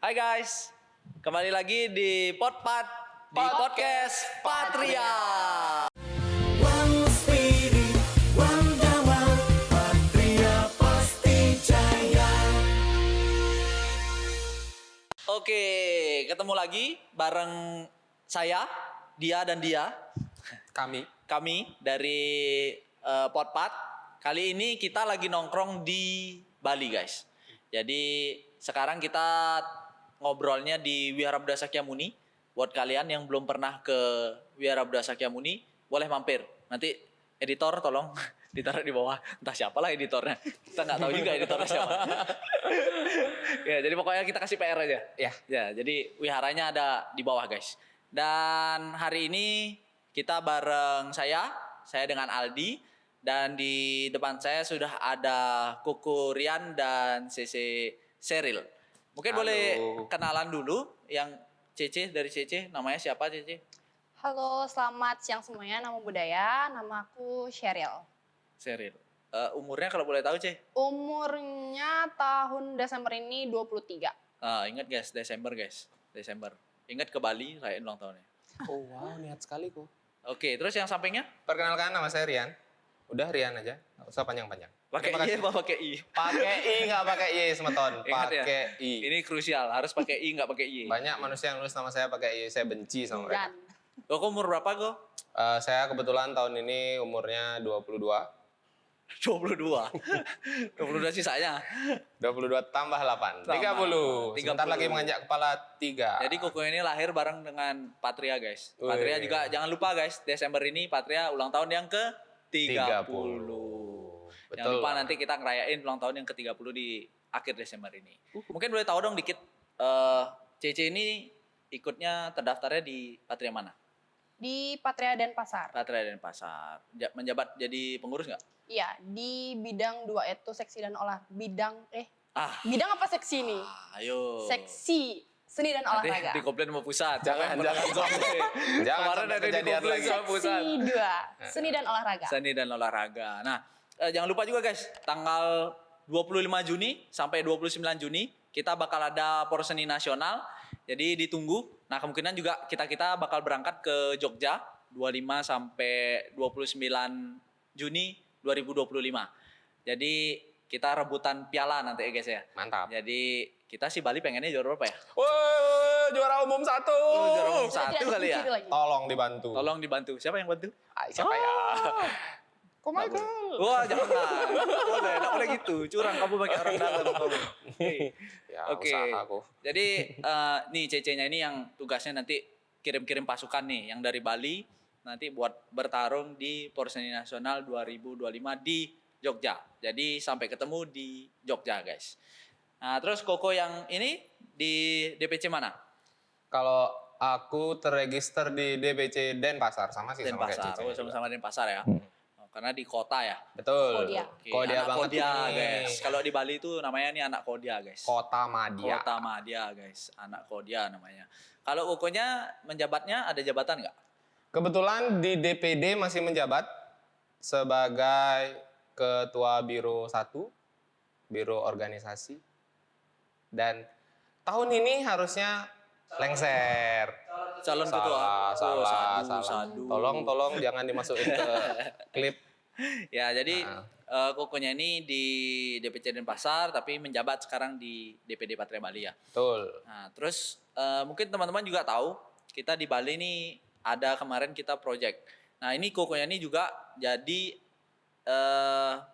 Hai guys, kembali lagi di Potpat di podcast Patria. One spirit, one Dhamma, Patria pasti jaya. Oke, ketemu lagi bareng saya, dia dan dia. Kami dari Potpat. Kali ini kita lagi nongkrong di Bali guys. Jadi sekarang kita ngobrolnya di Wihara Buddha Sakyamuni. Buat kalian yang belum pernah ke Wihara Buddha Sakyamuni, boleh mampir. Nanti editor tolong ditaruh di bawah. Entah siapalah editornya. Kita nggak tahu juga editornya siapa. Ya, jadi pokoknya kita kasih PR aja. Ya, jadi wiharanya ada di bawah guys. Dan hari ini kita bareng saya dengan Aldi, dan di depan saya sudah ada Kuku Rian dan Cece Seril. Mungkin Halo. boleh kenalan dulu yang Cece, dari Cece, namanya siapa Cece? Halo, selamat siang semuanya. Nama budaya, nama aku Sheryl. Seril. Umurnya kalau boleh tahu Ce? Umurnya tahun Desember ini 23. Ingat guys, Desember. Ingat ke Bali, rayain ulang tahunnya. Oh wow, niat sekali kok. Oke, terus yang sampingnya? Perkenalkan, nama saya Rian. Udah Rian aja, nggak usah panjang-panjang. Pakai Terima I kasih. apa pakai I? Pakai I, nggak pakai Y, semeton. Ingat ya? Pakai I. Ini krusial, harus pakai I nggak pakai Y. Banyak manusia yang nulis nama saya pakai I, saya benci sama mereka. Dan Kok umur berapa kok? Saya kebetulan tahun ini umurnya 22. 22. 22 sisanya. 22 tambah 8, 30. 30. Sebentar lagi menginjak kepala 3. Jadi Kuku ini lahir bareng dengan Patria guys. Wih. Patria juga jangan lupa guys, Desember ini Patria ulang tahun yang ke-30. 30. Jangan lupa banget. nanti kita ngerayain ulang tahun yang ke-30 di akhir Desember ini. Mungkin boleh tahu dong dikit, Cece ini ikutnya terdaftarnya di Patria mana? di Patria Denpasar. Patria Denpasar. Menjabat jadi pengurus nggak? Iya, di bidang 2 itu seksi dan bidang Ah, apa seksi ini? ayo. Seksi seni dan Nanti olahraga. dikomplain sama pusat. Jangan sampai. Jangan Kemarin sampai ada kejadian dikomplain lagi. sama pusat. Seksi 2, seni dan olahraga. Seni dan olahraga. Nah, jangan lupa juga guys, tanggal 25 Juni sampai 29 Juni kita bakal ada Porseni Nasional. Jadi ditunggu. Nah, kemungkinan juga kita bakal berangkat ke Jogja 25 sampai 29 Juni 2025. Jadi kita rebutan piala nanti ya guys ya. Mantap. Jadi kita sih Bali pengennya juara berapa ya? Woi, juara umum 1. Juara umum Sudah 1 tidak kali ya? dipikir lagi. Tolong dibantu. Tolong dibantu. Siapa yang bantu? Siapa ya? Kok Nggak boleh. Wah, jangan. Nggak boleh gitu. Curang kamu pakai orang dalam kamu. Ya, Oke. usaha aku. Jadi nih CC-nya ini yang tugasnya nanti kirim-kirim pasukan nih yang dari Bali nanti buat bertarung di Porseni Nasional 2025 di Jogja. Jadi sampai ketemu di Jogja, guys. Nah, terus Koko yang ini di DPC mana? Kalau aku terregister di DPC Denpasar, sama sih sama kayak Denpasar. Cici Oh, juga. sama-sama Denpasar ya. Oh, karena di kota ya. Betul. Kodia. Oke, Kodia anak banget Kodia, nih. guys. Kalau di Bali itu namanya nih anak Kodia, guys. Kota Madia. Kota Madya, guys. Anak Kodia namanya. Kalau Kokonya menjabatnya ada jabatan nggak? Kebetulan di DPD masih menjabat sebagai Ketua Biro 1, Biro Organisasi. Dan tahun ini harusnya lengser. Calon ketua. Salah. Sadu. Tolong jangan dimasukin ke klip. Ya, jadi Nah. Kokonya ini di DPC Denpasar tapi menjabat sekarang di DPD Patria Bali ya. Betul. Nah, terus mungkin teman-teman juga tahu kita di Bali ini ada kemarin kita project. Nah, ini Kokonya ini juga jadi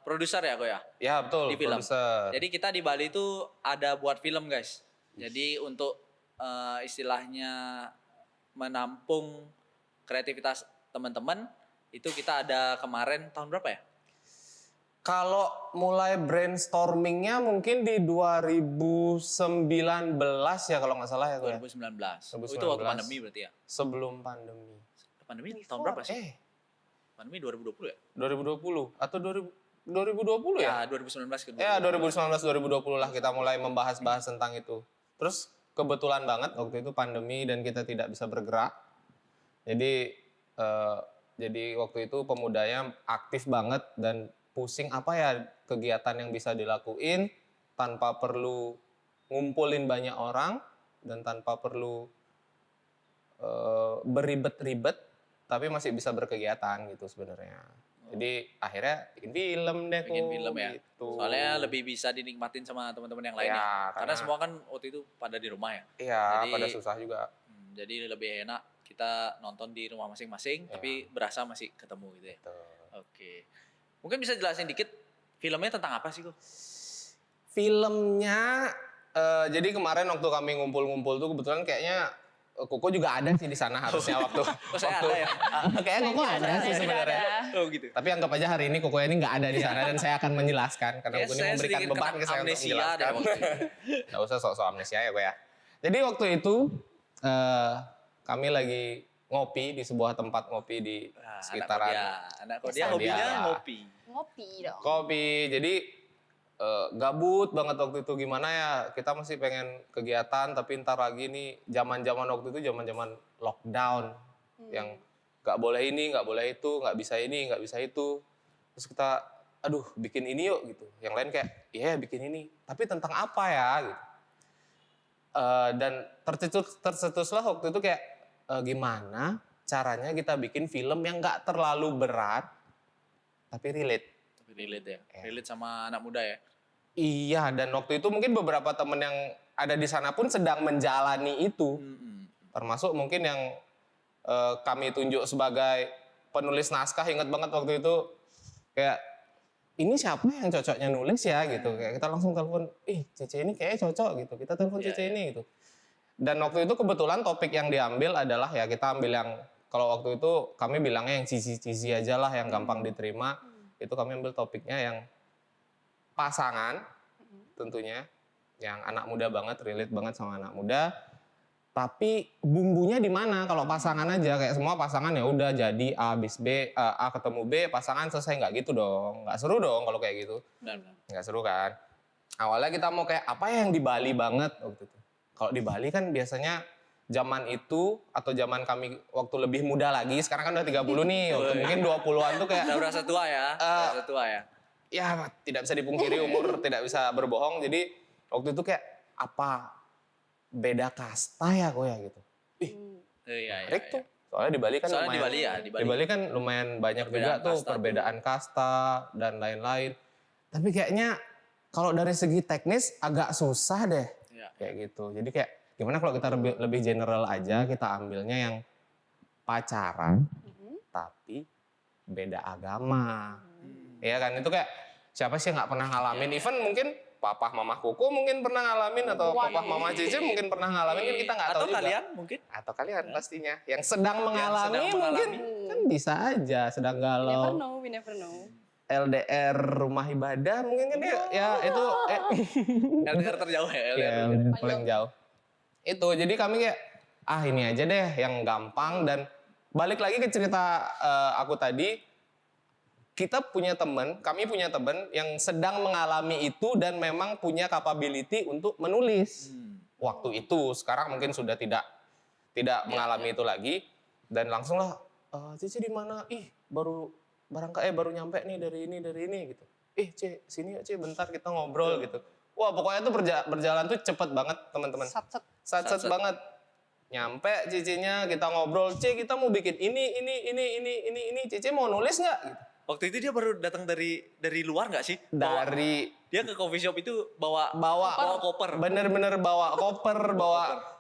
produser ya, Ko ya? Ya betul, Di film. produser. Jadi kita di Bali itu ada buat film guys. Jadi untuk istilahnya menampung kreativitas teman-teman itu kita ada kemarin tahun berapa ya? Kalau mulai brainstormingnya mungkin di 2019 ya kalau nggak salah ya. Ko, ya? 2019. 2019. Itu waktu pandemi berarti ya? Sebelum pandemi. Pandemi tahun berapa sih? Pandemi 2020 ya? 2020 atau 2020 ya? Ya 2019 ke 2020. Ya 2019-2020 lah kita mulai membahas-bahas tentang itu. Terus kebetulan banget waktu itu pandemi dan kita tidak bisa bergerak. Jadi waktu itu pemudanya aktif banget dan pusing apa ya kegiatan yang bisa dilakuin tanpa perlu ngumpulin banyak orang dan tanpa perlu beribet-ribet, tapi masih bisa berkegiatan gitu sebenarnya. Jadi akhirnya bikin film deh kok. Bikin film ya. Gitu. Soalnya lebih bisa dinikmatin sama teman-teman yang lain Ya, ya. Karena karena- semua kan waktu itu pada di rumah ya. Iya, Jadi- pada susah juga. Jadi lebih enak kita nonton di rumah masing-masing, Ya. tapi berasa masih ketemu gitu ya. Gitu. Oke. Mungkin bisa jelasin dikit filmnya tentang apa sih kok? Filmnya, jadi kemarin waktu kami ngumpul-ngumpul tuh kebetulan kayaknya Koko juga ada sih di sana harusnya waktu. Oh, saya ada ya? Kayaknya Koko ada sih sebenarnya. Oh gitu. Tapi anggap aja hari ini Koko ini nggak ada di sana dan saya akan menjelaskan karena Kayak Koko ini saya memberikan sedikit beban kena ke saya untuk amnesia deh menjelaskan. waktu itu. Nggak usah sok-sok amnesia ya Kok ya. Jadi waktu itu kami lagi ngopi di sebuah tempat ngopi di Nah, sekitaran anak kok Desa dia hobinya dia. ngopi. Ngopi dong. kopi. Jadi gabut banget waktu itu, gimana ya, kita masih pengen kegiatan tapi ntar lagi nih zaman-zaman waktu itu zaman-zaman lockdown yang nggak boleh ini, nggak boleh itu, nggak bisa ini, nggak bisa itu. Terus kita aduh bikin ini yuk gitu. Yang lain kayak iya bikin ini, tapi tentang apa ya gitu. Dan tercetuslah waktu itu kayak gimana caranya kita bikin film yang nggak terlalu berat tapi relate. Tapi relate ya. Ya. Relate sama anak muda ya. Iya, dan waktu itu mungkin beberapa temen yang ada di sana pun sedang menjalani itu. Termasuk mungkin yang kami tunjuk sebagai penulis naskah. Ingat banget waktu itu kayak ini siapa yang cocoknya nulis ya gitu. Kayak kita langsung telepon, Cece ini kayaknya cocok gitu. Kita telepon Iya, Cece ini gitu. Dan waktu itu kebetulan topik yang diambil adalah ya kita ambil yang, kalau waktu itu kami bilangnya yang cheesy aja lah, yang gampang diterima. Itu kami ambil topiknya yang pasangan tentunya, yang anak muda banget, relate banget sama anak muda. Tapi bumbunya di mana? Kalau pasangan aja kayak semua pasangan ya udah jadi A bis B, A ketemu B, pasangan selesai, nggak gitu dong. Nggak seru dong kalau kayak gitu. Benar. Nggak seru kan? Awalnya kita mau kayak apa yang di Bali banget waktu itu. Kalau di Bali kan biasanya zaman itu atau zaman kami waktu lebih muda lagi, sekarang kan udah 30 nih, waktu mungkin 20-an tuh kayak Udah berasa tua ya. Berasa tua ya. ya tidak bisa dipungkiri, umur tidak bisa berbohong. Jadi waktu itu kayak apa beda kasta ya kok ya gitu. Iya, Menarik tuh. Soalnya di Bali kan Soalnya di lumayan, Bali ya, di Bali kan lumayan banyak Perbedaan juga tuh kasta perbedaan kasta dan lain-lain. Tapi kayaknya kalau dari segi teknis agak susah deh. Iya. Kayak gitu. Jadi kayak gimana kalau kita lebih general aja, kita ambilnya yang pacaran tapi beda agama. Iya kan, itu kayak siapa sih yang nggak pernah ngalamin? Even mungkin papa mama Koko mungkin pernah ngalamin, atau papa mama Cici mungkin pernah ngalamin, kan kita nggak tahu Atau juga. kalian mungkin. Atau kalian pastinya yang sedang mengalami, sedang mungkin mengalami. kan bisa aja sedang We never galau. know, we never know. LDR rumah ibadah mungkin kan ya itu LDR terjauh ya. ya LDR. paling jauh. Itu jadi kami kayak ini aja deh yang gampang. Dan balik lagi ke cerita aku tadi, kami punya teman yang sedang mengalami itu dan memang punya capability untuk menulis. Waktu itu, sekarang mungkin sudah tidak mengalami itu lagi, dan langsung lah, Cici di mana? Baru nyampe nih dari ini gitu. C, sini ya C, bentar kita ngobrol gitu. Wah, pokoknya tuh berjalan tuh cepet banget teman-teman. Satset. Satset banget. Nyampe Cicinya, kita ngobrol, C kita mau bikin ini, Cici mau nulis nggak? Gitu. Waktu itu dia baru datang dari luar nggak sih? Dia ke coffee shop itu bawa koper. Bener-bener bawa koper,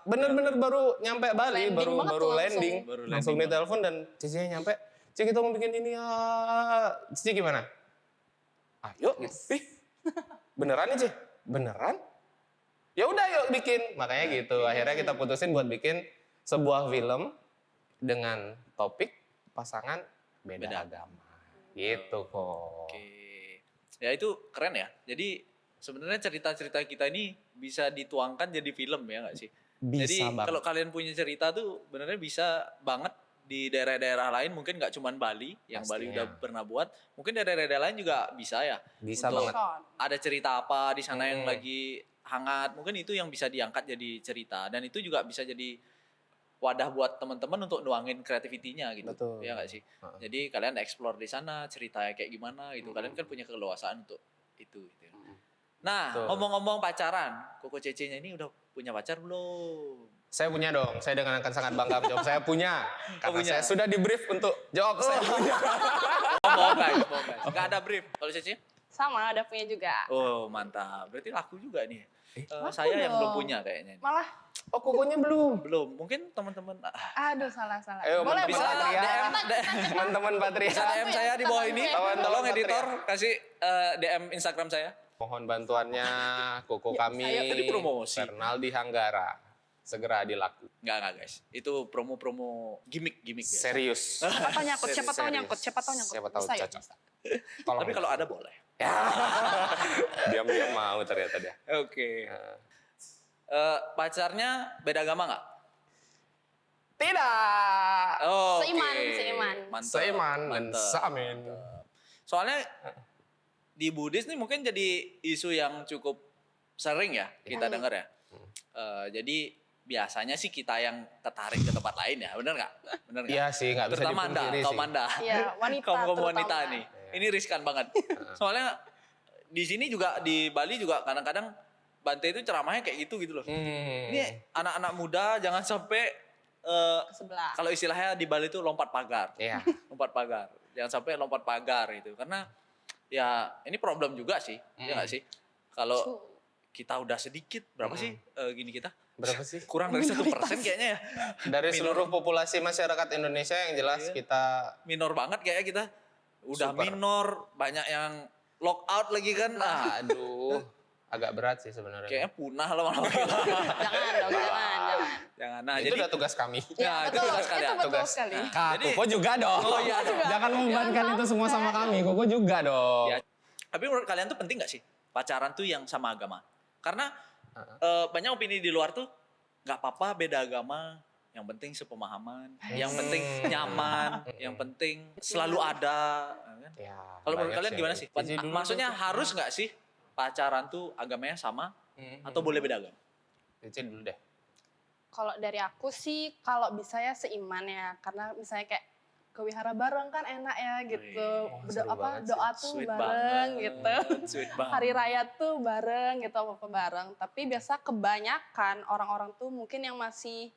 bener-bener baru nyampe Bali, Landing banget baru tuh landing, Baru langsung landing ditelepon dan Cicinya nyampe, Cici kita mau bikin ini ya, Cici gimana? Ayo, gitu. Beneran nih Cici? Beneran? Ya udah yuk bikin. Makanya gitu, akhirnya kita putusin buat bikin sebuah film dengan topik pasangan beda agama. Gitu kok. Oke. Ya itu keren ya. Jadi sebenarnya cerita-cerita kita ini bisa dituangkan jadi film ya nggak sih? Bisa Jadi banget. kalau kalian punya cerita tuh benernya bisa banget di daerah-daerah lain, mungkin nggak cuma Bali, yang Bali Pastinya. udah pernah buat, mungkin daerah-daerah lain juga bisa ya. Bisa Untuk banget. ada cerita apa di sana yang lagi hangat, mungkin itu yang bisa diangkat jadi cerita, dan itu juga bisa jadi wadah buat teman-teman untuk nuangin kreativitinya gitu. Betul. Ya nggak sih? Jadi kalian explore di sana ceritanya kayak gimana gitu. Kalian kan punya keleluasaan untuk itu gitu. Nah, Betul. ngomong-ngomong pacaran, Koko Cece-nya ini udah punya pacar belum? Saya punya dong, saya dengan akan sangat bangga menjawab saya punya. Karena punya. saya sudah di brief untuk jawab saya punya. Bohong guys. Gak ada brief. Kalau Cece? Sama, udah punya juga. Oh, mantap. Berarti laku juga nih. Laku Saya yang belum dong. punya kayaknya. Malah, Oh, kokonya belum. Belum. Mungkin teman-teman aduh salah. Ayo, Boleh, teman-teman bisa boleh. Patria. DM. Teman-teman Patria. Bisa DM saya di bawah ini. Teman-teman Tolong Patria. editor kasih DM Instagram saya. Mohon bantuannya koko kami. saya tadi promosi. Fernaldi Hanggara. Segera dilaku. Enggak guys. Itu promo-promo gimmick guys. Serius. Siapa tahu nyangkut, siapa tahu Serius. nyangkut, siapa tahu nyangkut. Siapa tahu Bisa ya, cocok. bisa. Tolong. Tapi kalau ada boleh. Diam-diam mau ternyata dia. Oke. Nah. Pacarnya beda agama nggak? Tidak. Oh, Seiman, oke. seiman. Mantap. Seiman dan Mantap. seamin. Soalnya di Buddhis nih mungkin jadi isu yang cukup sering ya kita dengar ya. Jadi biasanya sih kita yang tertarik ke tempat lain ya, benar nggak? Benar nggak? Iya sih, nggak bisa Terutama anda, dipungkiri kaum sih. anda, Iya, wanita kaum terutama. wanita nih. Ini riskan banget. Soalnya di sini juga di Bali juga kadang-kadang Bante itu ceramahnya kayak gitu loh. Ini anak-anak muda jangan sampai Ke sebelah. kalau istilahnya di Bali itu lompat pagar. Iya. Lompat pagar. Jangan sampai lompat pagar itu. Karena ya ini problem juga sih. Ya nggak sih? Kalau kita udah sedikit, berapa sih gini kita? Berapa sih? Kurang dari 1% kayaknya ya. Dari seluruh populasi masyarakat Indonesia yang jelas kita Minor banget kayaknya kita. Udah Super. minor, banyak yang lock out lagi kan. aduh agak berat sih sebenarnya. Kayaknya punah lama-lama. Jangan dong, jangan. Jangan. Nah, itu jadi udah tugas kami. Ya, itu betul, tugas kalian. itu betul Tugas. sekali. Kak, Jadi- Koko juga dong. Oh iya dong. Jangan membebankan itu semua sama kami. Koko juga dong. Ya, tapi menurut kalian tuh penting gak sih pacaran tuh yang sama agama? Karena banyak opini di luar tuh nggak apa-apa beda agama, yang penting sepemahaman, yang penting nyaman, yang penting selalu ada. Kan? Ya, Kalau menurut banyak kalian gimana sih? Cici dulu Maksudnya dong. harus nggak sih pacaran tuh agamanya sama atau boleh beda agama? Cici dulu deh. Kalau dari aku sih, kalau bisa ya seiman ya. Karena misalnya kayak ke wihara bareng kan enak ya gitu. seru banget sih. Doa tuh Sweet bareng banget, gitu. Sweet banget. Hari raya tuh bareng gitu, apa-apa bareng. Tapi biasa kebanyakan orang-orang tuh mungkin yang masih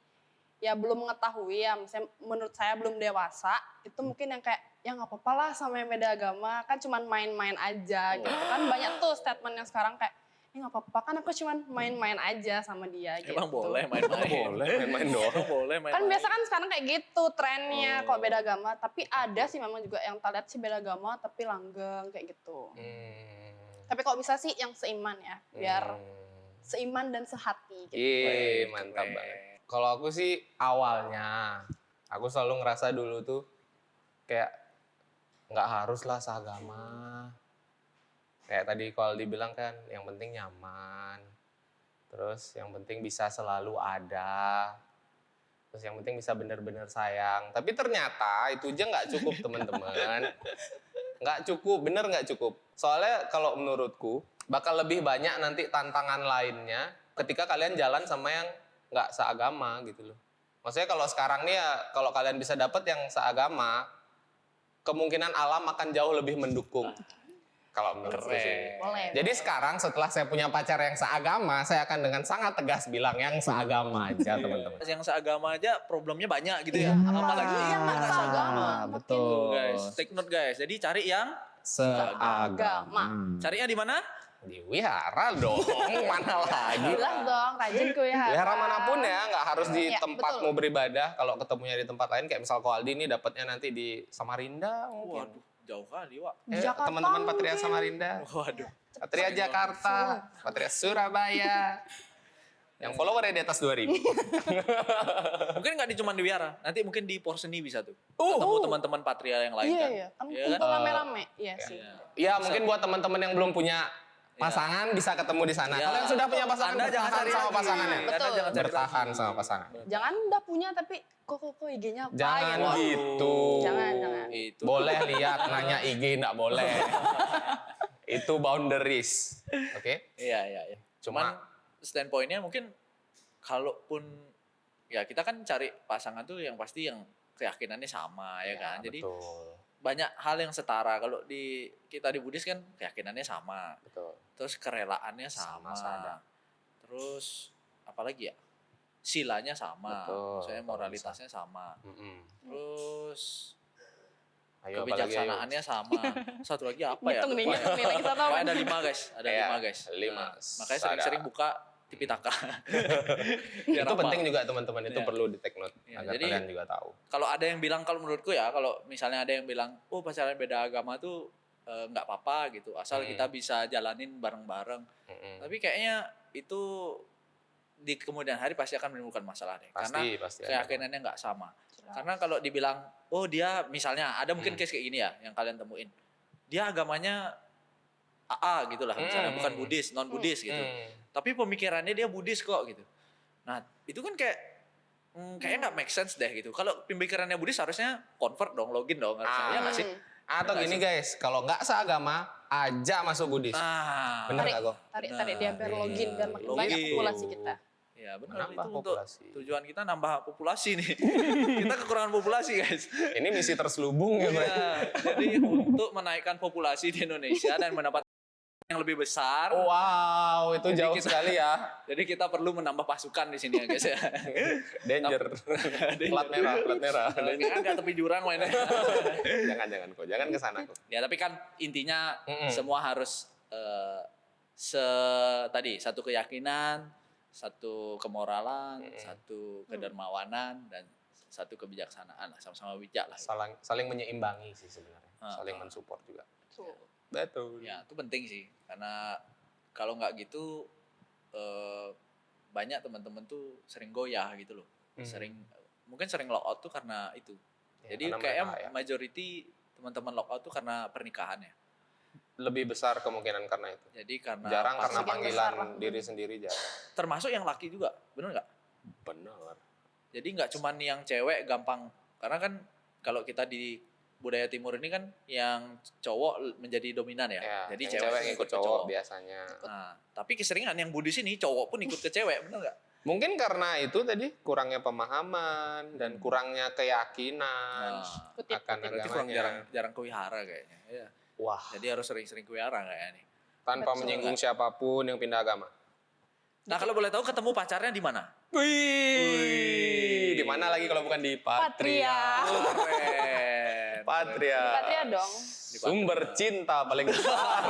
ya belum mengetahui ya, misalnya menurut saya belum dewasa, itu mungkin yang kayak ya nggak apa-apa lah sama yang beda agama, kan cuman main-main aja gitu. Kan banyak tuh statement yang sekarang kayak ya nggak apa-apa kan aku cuman main-main aja sama dia gitu. Emang boleh main-main? Boleh main-main doang. Emang boleh main-main? Kan biasa kan sekarang kayak gitu trennya kalau beda agama, tapi ada sih memang juga yang tak lihat sih beda agama tapi langgeng kayak gitu. Tapi kalau bisa sih yang seiman ya, biar seiman dan sehati gitu. Iya, mantap banget. Kalau aku sih awalnya, aku selalu ngerasa dulu tuh kayak nggak harus lah seagama. Kayak tadi kalau dibilang kan, yang penting nyaman. Terus yang penting bisa selalu ada. Terus yang penting bisa benar-benar sayang. Tapi ternyata itu aja nggak cukup teman-teman. Nggak cukup, bener nggak cukup. Soalnya kalau menurutku, bakal lebih banyak nanti tantangan lainnya ketika kalian jalan sama yang nggak seagama gitu loh. Maksudnya kalau sekarang nih ya, kalau kalian bisa dapet yang seagama, kemungkinan alam akan jauh lebih mendukung. Kalau menurutku sih. Boleh. Jadi sekarang setelah saya punya pacar yang seagama, saya akan dengan sangat tegas bilang yang seagama aja teman-teman. Yang seagama aja problemnya banyak gitu ya. Iya. Apalagi yang nggak seagama. Betul. guys, take note guys. Jadi cari yang Seagama. carinya di mana? Di wihara dong, mana lagi? Jelas dong, rajin ke wihara. Wihara manapun ya, nggak harus di Ya, tempatmu betul. beribadah. Kalau ketemunya di tempat lain, kayak misal Koaldi ini dapatnya nanti di Samarinda mungkin. Waduh, jauh kali, Wak. Di Jakarta Teman-teman Patria mungkin. Samarinda, Waduh. Patria Jakarta, Patria Surabaya. Yang followernya di atas 2000. Mungkin nggak cuma di wihara, nanti mungkin di Porseni bisa tuh. Ketemu teman-teman Patria yang lain Iya, kan. iya. Kan Iya kumpul rame-rame. Iya sih. Ya mungkin buat teman-teman yang belum punya pasangan bisa ketemu di sana. Ya. Kalau yang sudah punya pasangan, Anda jangan bertahan cari sama lagi. pasangannya. Anda Betul. jangan cari Bertahan lagi. sama pasangan. Jangan udah punya tapi kok IG-nya apa Jangan gitu. gitu. Jangan. Itu. Boleh lihat, nanya IG nggak boleh. Itu boundaries. Oke? Iya. Cuman standpointnya mungkin kalaupun ya kita kan cari pasangan tuh yang pasti yang keyakinannya sama ya kan. Jadi Betul. banyak hal yang setara. Kalau di kita di Buddhis kan keyakinannya sama. Betul. Terus kerelaannya sama. Sadar. Terus apalagi ya? Silanya sama. Betul, Saya kalau moralitasnya sama. Terus Ayo, kebijaksanaannya sama. Satu lagi apa ya? Ngitung nih, Lupa ya. ngitung nih. Lagi satu apa? Pokoknya ada 5 guys, ada Iya, 5 guys. 5. Nah, makanya sering-sering buka Tipitaka. Biar Itu apa? penting juga teman-teman, itu Iya. perlu di take note Iya, agar jadi- kalian juga tahu. Kalau ada yang bilang, kalau menurutku ya, kalau misalnya ada yang bilang, oh pacaran beda agama tuh nggak apa-apa gitu, asal kita bisa jalanin bareng-bareng. Tapi kayaknya itu di kemudian hari pasti akan menimbulkan masalah deh. Karena Pasti ada. keyakinannya nggak sama. Karena kalau dibilang, oh dia misalnya ada mungkin case kayak gini ya yang kalian temuin, dia agamanya AA gitu lah misalnya, bukan Buddhis, non Buddhis gitu. Tapi pemikirannya dia Buddhis kok gitu. Nah itu kan kayaknya nggak make sense deh gitu. Kalau pemikirannya Buddhis harusnya convert dong, login dong harusnya. Ya nggak sih? Atau gini guys, kalau nggak seagama, aja masuk Buddhis. Ah, Bener nggak, Go? Tarik dia biar login, biar makin Login. banyak populasi kita. ya benar, Menambah itu populasi. untuk tujuan kita nambah populasi nih. Kita kekurangan populasi guys. Ini misi terselubung ya, Bro. Iya, jadi untuk menaikkan populasi di Indonesia dan mendapat yang lebih besar. Wow, itu Jadi jauh kita- sekali ya. Jadi kita perlu menambah pasukan di sini ya guys ya. Danger. Plat merah. Kan nggak tepi jurang mainnya. Jangan kok, jangan ke sana kok. Ya tapi kan intinya Mm-mm. semua harus tadi satu keyakinan, satu kemoralan, satu kedermawanan dan satu kebijaksanaan lah, sama-sama bijak lah. Saling menyeimbangi sih sebenarnya. Saling Ah. mensupport juga. Tuh. Betul. Ya itu penting sih karena kalau nggak gitu banyak teman-teman tuh sering goyah gitu loh, mungkin sering lock out tuh karena itu. Ya, Jadi karena kayaknya mereka ya. majority teman-teman lock out tuh karena pernikahan ya. Lebih besar kemungkinan karena itu. Jadi karena Jarang karena Sebagian panggilan besar lah. diri sendiri jarang. termasuk yang laki juga, bener nggak? Benar. Jadi nggak cuman yang cewek gampang, karena kan kalau kita di budaya timur ini kan yang cowok menjadi dominan ya. Ya, Jadi yang cewek cewek ngikut ke cowok biasanya. Nah, tapi keseringan yang Buddhis ini cowok pun ikut ke cewek, bener nggak? Mungkin karena itu tadi kurangnya pemahaman dan kurangnya keyakinan Nah, Kutip, akan kutip. berarti kurang agamanya. jarang ke wihara kayaknya. Iya. Wah, Jadi harus sering-sering ke wihara kayaknya nih. tanpa Betul. menyinggung siapapun yang pindah agama. Nah kalau boleh tahu ketemu pacarnya di mana? Wih, di mana lagi kalau bukan di Patria. Keren. Patria. Di Patria dong. Sumber cinta paling besar.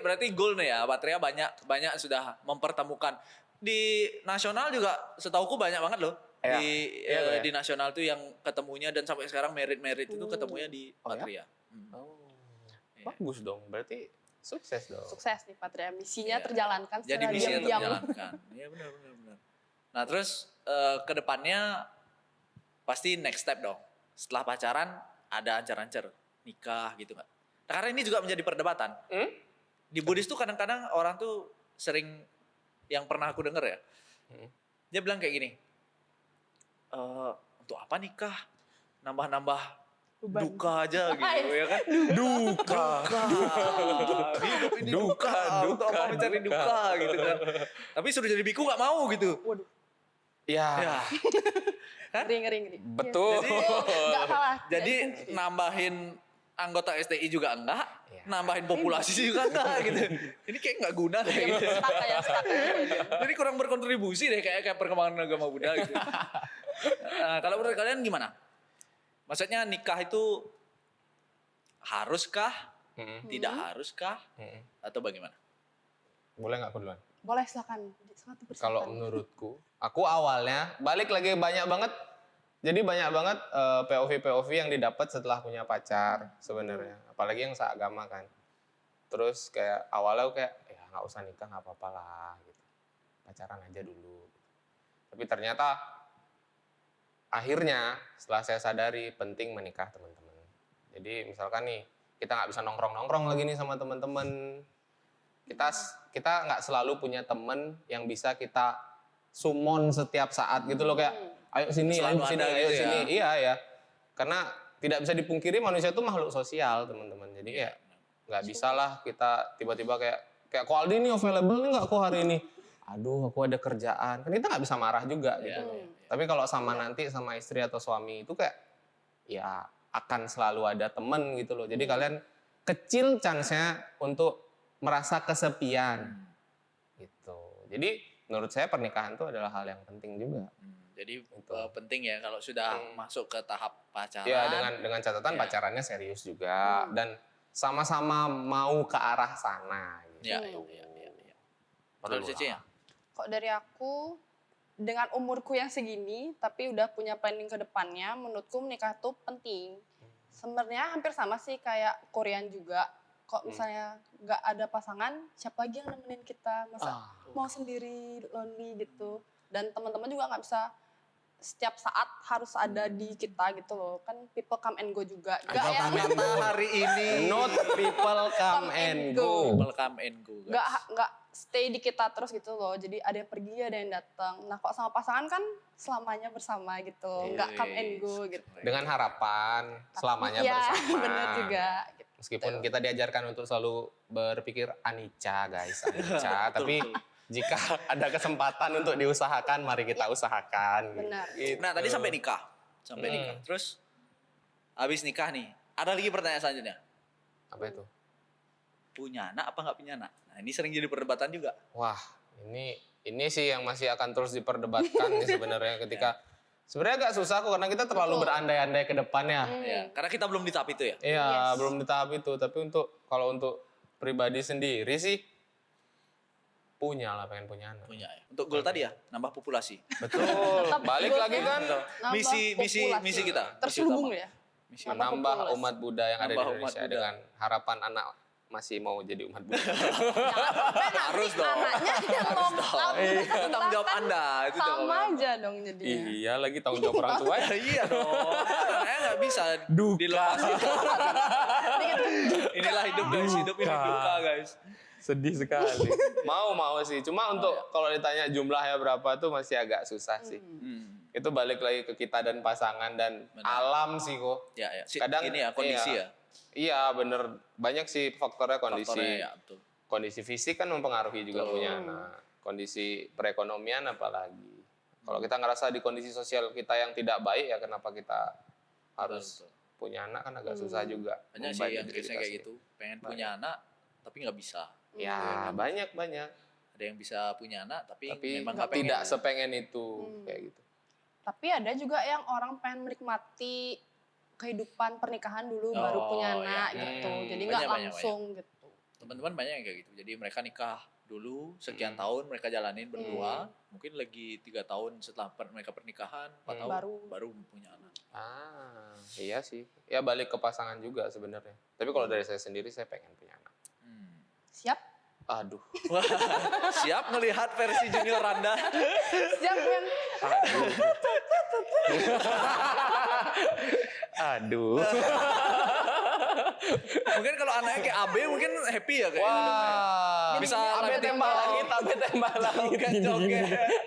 Berarti goal nih ya, Patria banyak sudah mempertemukan. Di nasional juga setauku banyak banget loh. Iya. Iya. Di nasional tuh yang ketemunya dan sampai sekarang merit itu ketemunya di Oh, ya? Patria. Oh, bagus dong. Berarti sukses dong. Sukses nih Patria. Misinya Iya. terjalankan Jadi secara misinya diam-diam. terjalankan. Iya benar. Nah terus ke depannya pasti next step dong. Setelah pacaran ada ancar-ancar nikah gitu nggak? Nah, karena ini juga menjadi perdebatan. Di Buddhis tuh kadang-kadang orang tuh sering yang pernah aku denger ya. Dia bilang kayak gini. Untuk apa nikah? Nambah-nambah Beban. duka aja gitu ya kan? Duka. Hidup ini Duka, untuk apa mencari duka gitu kan. Tapi suruh jadi biku nggak mau gitu. Waduh, Ya, Ya. ngeri. betul. Enggak salah. Jadi nambahin anggota STI juga enggak, Iya. nambahin populasi juga enggak gitu. Ini kayak nggak guna deh gitu. Stuck ya. Jadi kurang berkontribusi deh kayak perkembangan agama Buddha gitu. Nah, kalau menurut kalian gimana? Maksudnya nikah itu haruskah? Tidak haruskah? Atau bagaimana? Boleh nggak aku duluan? Boleh silakan. Sangat dipersilakan. Kalau menurutku, aku awalnya balik lagi banyak banget. Jadi banyak banget POV yang didapat setelah punya pacar sebenarnya. Apalagi yang seagama kan. Terus kayak awalnya aku kayak ya nggak usah nikah nggak apa-apa lah gitu. Pacaran aja dulu. Tapi ternyata akhirnya setelah saya sadari penting menikah teman-teman. Jadi misalkan nih kita nggak bisa nongkrong lagi nih sama teman-teman. Kita nggak selalu punya teman yang bisa kita summon setiap saat gitu loh kayak ayo sini, Selalu ayo sini, ada ayo gitu sini. ya. Iya ya. Karena tidak bisa dipungkiri manusia itu makhluk sosial teman-teman. Jadi ya nggak bisa lah kita tiba-tiba kayak kok Aldi nih available nih nggak kok hari ini. Aduh aku ada kerjaan. Kan kita nggak bisa marah juga gitu. Tapi kalau sama nanti sama istri atau suami itu kayak ya akan selalu ada teman gitu loh. Jadi kalian kecil chance-nya untuk merasa kesepian. Gitu. Jadi menurut saya pernikahan itu adalah hal yang penting juga. Jadi penting ya kalau sudah masuk ke tahap pacaran. Ya dengan catatan Ya. pacarannya serius juga dan sama-sama mau ke arah sana. Gitu. Ya. Kalau Perlu Cici ya? lah. Kok dari aku dengan umurku yang segini tapi udah punya planning ke depannya, menurutku menikah tuh penting. Sebenarnya hampir sama sih kayak Korean juga. Kok misalnya nggak ada pasangan, siapa lagi yang nemenin kita? Masa mau sendiri, lonely gitu. Dan teman-teman juga nggak bisa setiap saat harus ada di kita gitu loh. Kan people come and go juga. Nggak yang Kata hari ini. Not people come and go. Welcome and go, guys. nggak stay di kita terus gitu loh. Jadi ada yang pergi, ada yang datang. Nah, kok sama pasangan kan selamanya bersama gitu. Nggak come and go gitu. Dengan harapan selamanya Iya, bersama. benar juga. Gitu. Meskipun kita diajarkan untuk selalu berpikir anicca guys, anicca. Tapi jika ada kesempatan untuk diusahakan, mari kita usahakan. Benar. Gitu. Nah, tadi sampai nikah. Terus habis nikah nih, ada lagi pertanyaan selanjutnya. Apa itu? Punya anak apa nggak punya anak? Nah, ini sering jadi perdebatan juga. Wah, ini sih yang masih akan terus diperdebatkan nih sebenarnya ketika sebenarnya agak susah kok karena kita terlalu berandai-andai ke depannya. Ya, karena kita belum di tahap itu ya. Iya, belum di tahap itu. Tapi kalau untuk pribadi sendiri sih pengen punya anak. Punya ya. Untuk goal tadi ya, nambah populasi. Betul. Balik lagi kan Nambah Misi kita. Terselubung Misi ya. Misi menambah populasi. umat Buddha yang ada di Nambah umat Indonesia Buddha. dengan harapan anak masih mau jadi umat Buddha. Harus dong. Anaknya yang lokal. Itu tanggung jawab Anda. Itu tanggung Sama jawab. aja dong jadinya. Iya, lagi tanggung jawab orang tua. Iya dong. Saya nggak bisa Duka. dilepas gitu. Inilah hidup guys, hidup ini duka guys. Sedih sekali. mau sih. Cuma untuk kalau ditanya jumlahnya berapa tuh masih agak susah sih. Itu balik lagi ke kita dan pasangan dan alam sih kok. Ya, ya. Kadang Ini ya kondisi ya. Iya, bener. Banyak sih faktornya kondisi. Faktornya ya, betul. Kondisi fisik kan mempengaruhi juga Betul. punya anak. Kondisi perekonomian apalagi. Kalau kita ngerasa di kondisi sosial kita yang tidak baik ya kenapa kita harus Betul. punya anak kan agak susah juga. Banyak sih yang biasanya kayak gitu. Pengen punya anak tapi nggak bisa. Ya, banyak. Ada yang bisa punya anak tapi memang Tapi nggak pengen. tidak sepengen itu kayak gitu. Tapi ada juga yang orang pengen menikmati kehidupan pernikahan dulu baru punya anak iya. gitu. Jadi nggak Banyak. langsung gitu. Teman-teman banyak yang kayak gitu. Jadi mereka nikah dulu sekian tahun mereka jalanin berdua. Mungkin lagi 3 tahun setelah mereka pernikahan, 4 tahun baru punya anak. Iya sih. Ya balik ke pasangan juga sebenarnya. Tapi kalau dari saya sendiri saya pengen punya anak. Siap? Aduh. Wah, siap melihat versi junior Anda. Siap kan? Aduh. Mungkin kalau anaknya kayak AB mungkin happy ya kayak. Wah. Bisa Abe lagi tembak langit, abe tembak langit. Joget-joget.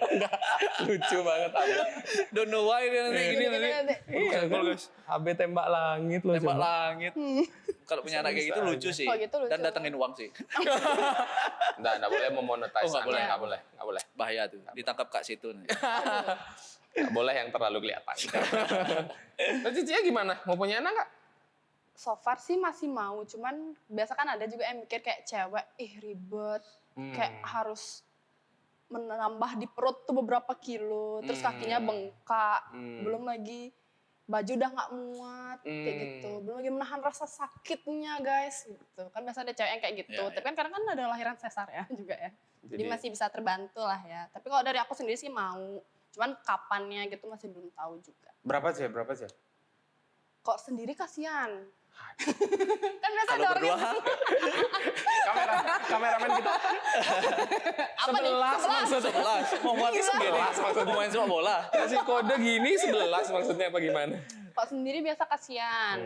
Enggak. Lucu banget abe. Don't know why dia nanti gini nanti. Iya, Bagus. abe tembak langit loh. Tembak coba. langit. Kalau punya anak kayak gitu lucu sih. Oh, gitu lucu. Dan datengin uang sih. Enggak boleh memonetize. Oh, nggak boleh. Enggak boleh. Bahaya tuh. Ditangkap Kak Situ. Enggak boleh yang terlalu kelihatan. Terus Cici gimana? Mau punya anak enggak? So far sih masih mau, cuman biasa kan ada juga yang mikir kayak cewek, ribet, kayak harus menambah di perut tuh beberapa kilo, terus kakinya bengkak, belum lagi baju udah nggak muat, kayak gitu, belum lagi menahan rasa sakitnya guys, gitu. Kan biasa ada cewek yang kayak gitu, Ya, tapi kan kadang kan ada lahiran sesar ya juga ya, jadi Jadi- masih bisa terbantu lah ya. Tapi kalau dari aku sendiri sih mau, cuman kapannya gitu masih belum tahu juga. Berapa sih? Kok sendiri kasihan. Kan biasa Kalau ada orang berdua yang Kameramen kita. apa nih? 11 maksudnya. 11. Mau main sendiri. Mau main sepak bola. Kasih kode gini 11 maksudnya apa gimana? Kok sendiri biasa kasihan.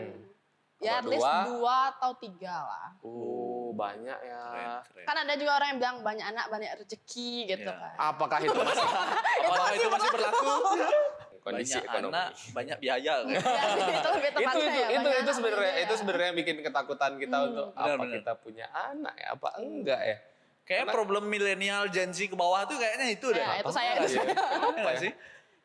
Ya at Kalau least dua? 2 atau 3 lah. Banyak ya. Keren. Kan ada juga orang yang bilang banyak anak banyak rezeki gitu Iya. kan. Apakah itu masih Apakah itu masih berlaku? kondisi Banyak ekonomi? anak, banyak biaya. Kan? Ya, itu lebih tepatnya ya. itu sebenarnya itu sebenarnya bikin ketakutan kita untuk apa Benar. kita punya anak ya apa enggak ya? Kayaknya problem milenial Gen Z ke bawah tuh kayaknya itu deh. Ya, itu saya. Iya nggak sih?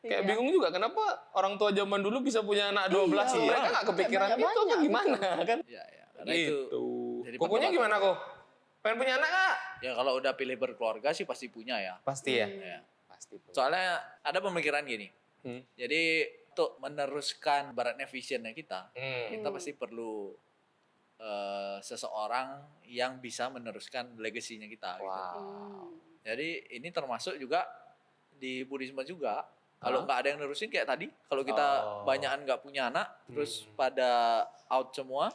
Kayak Iya. bingung juga kenapa orang tua zaman dulu bisa punya anak 12 Iya. mereka nggak kepikiran Banyak-banyak. itu apa gimana kan? Iya, ya. Karena itu Gitu. Jadi Kukunya perdebatan. gimana kok? Pengen punya anak nggak? Ya kalau udah pilih berkeluarga sih pasti punya ya. Pasti ya. Ya. Pasti. Soalnya ada pemikiran gini. Hmm. Jadi untuk meneruskan baratnya visionnya kita pasti perlu seseorang yang bisa meneruskan legasinya kita. Gitu. Wow. Jadi ini termasuk juga di Buddhisme juga. Kalau nggak ada yang nerusin kayak tadi, kalau kita Oh. banyakan nggak punya anak, terus pada out semua,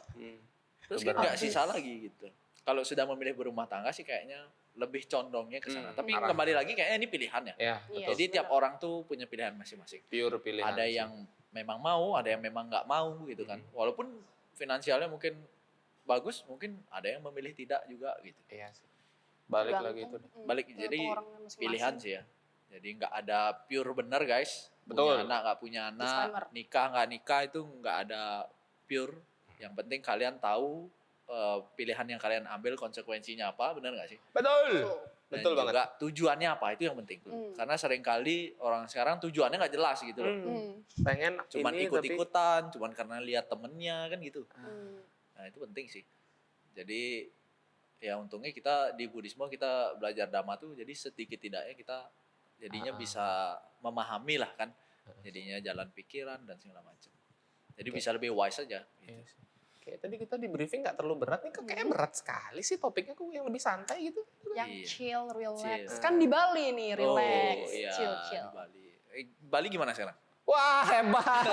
terus kan nggak Berarti- sisa lagi gitu. Kalau sudah memilih berumah tangga sih kayaknya lebih condongnya ke sana. Tapi arah. kembali lagi kayaknya ini pilihan ya. Ya, Iya. betul. Jadi tiap orang tuh punya pilihan masing-masing. Pure pilihan. Ada sih. yang memang mau, ada yang memang nggak mau gitu kan. Walaupun finansialnya mungkin bagus, mungkin ada yang memilih tidak juga gitu. Iya sih. Balik lagi itu. Balik jadi masing-masing. pilihan sih ya. Jadi nggak ada pure bener guys. Betul. Punya anak nggak punya anak, Disclaimer. nikah nggak nikah itu nggak ada pure. Yang penting kalian tahu pilihan yang kalian ambil konsekuensinya apa, bener nggak sih? Betul. Dan Betul banget. juga tujuannya apa itu yang penting. Karena seringkali orang sekarang tujuannya nggak jelas gitu loh. Pengen Cuman ini ikut-ikutan, cuman karena lihat temennya kan gitu. Hmm. Nah itu penting sih. Jadi ya untungnya kita di Buddhisme kita belajar Dhamma tuh jadi sedikit tidaknya kita jadinya bisa memahami lah kan. Jadinya jalan pikiran dan segala macam. Jadi bisa lebih wise aja. tapi iya sih. Kayak tadi kita di briefing nggak terlalu berat nih, kok kayaknya berat sekali sih topiknya, kok yang lebih santai gitu. Yang Iya. chill, relax. Chill. Kan di Bali nih, relax, Oh, iya, chill, chill. di Bali. Bali gimana sekarang? Wah, hebat.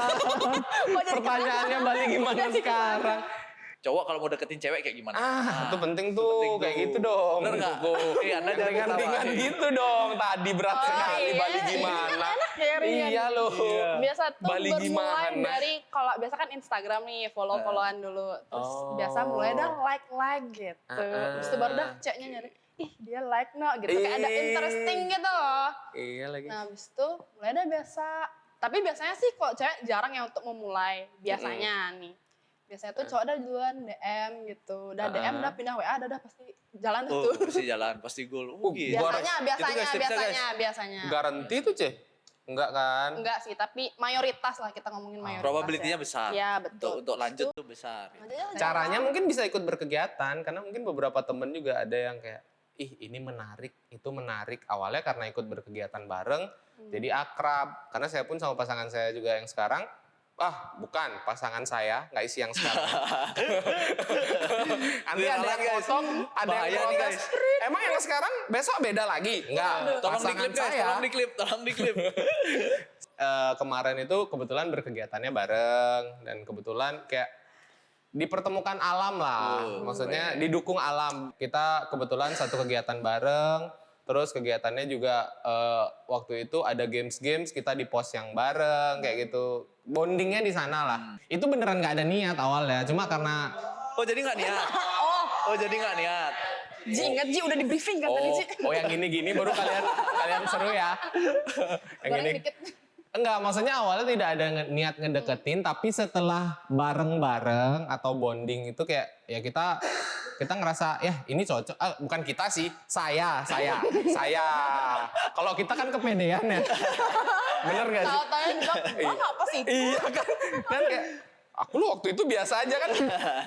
Pertanyaannya Bali gimana sekarang? Cowok kalau mau deketin cewek kayak gimana? Itu penting tuh, penting kayak tuh. gitu dong. Bener nggak? Kuku. Anda jangan Ringan-ringan ketawa. gitu dong. Tadi berat sekali, Bali gimana? Ya, ringan. Iya loh. Biasa tuh Bali bermulai gimana? dari, kalau biasa kan Instagram nih, follow-followan dulu. Terus biasa mulai dah like gitu. Terus itu baru dah ceknya nyari, ih dia like no gitu. Kayak ada interesting gitu loh. Iya lagi. Nah habis itu mulai dah biasa. Tapi biasanya sih kok cewek jarang ya untuk memulai. Biasanya nih. Biasanya tuh cowok dah duluan DM gitu. Udah DM udah pindah WA dah pasti jalan dah Oh, tuh. pasti jalan, pasti goal. Gitu. Biasanya, Itu guys, tipsnya, guys. biasanya. Garanti tuh, Ce? Enggak kan? Enggak sih, tapi mayoritas lah kita ngomongin mayoritas. Probability-nya ya. besar. Iya, betul. Untuk lanjut tuh besar. Caranya mungkin bisa ikut berkegiatan, karena mungkin beberapa temen juga ada yang kayak, ih ini menarik, itu menarik. Awalnya karena ikut berkegiatan bareng, jadi akrab. Karena saya pun sama pasangan saya juga yang sekarang, bukan pasangan saya, nggak isi yang sekarang. Nanti ada yang Guys. potong, ada Bahaya yang nih, protes. Emang yang sekarang besok beda lagi? Enggak, Tolong pasangan diklip guys, saya. tolong diklip. Kemarin itu kebetulan berkegiatannya bareng, dan kebetulan kayak dipertemukan alam lah. Maksudnya didukung alam. Kita kebetulan satu kegiatan bareng, terus kegiatannya juga waktu itu ada games-games, kita di pos yang bareng kayak gitu. Bondingnya di sana lah. Itu beneran nggak ada niat awalnya, cuma karena Oh jadi nggak niat? Oh jadi nggak niat? Ji, ingat Ji udah di briefing kan tadi Ji. yang gini-gini baru kalian seru ya. Yang Goreng ini dikit. enggak, maksudnya awalnya tidak ada niat ngedeketin, tapi setelah bareng-bareng atau bonding itu kayak ya kita ngerasa ya ini cocok. Bukan kita sih, saya. Kalau kita kan kepedean ya. Bener gak sih? Tahu-tahu bilang, apa sih? Iya kan kayak aku lu waktu itu biasa aja kan.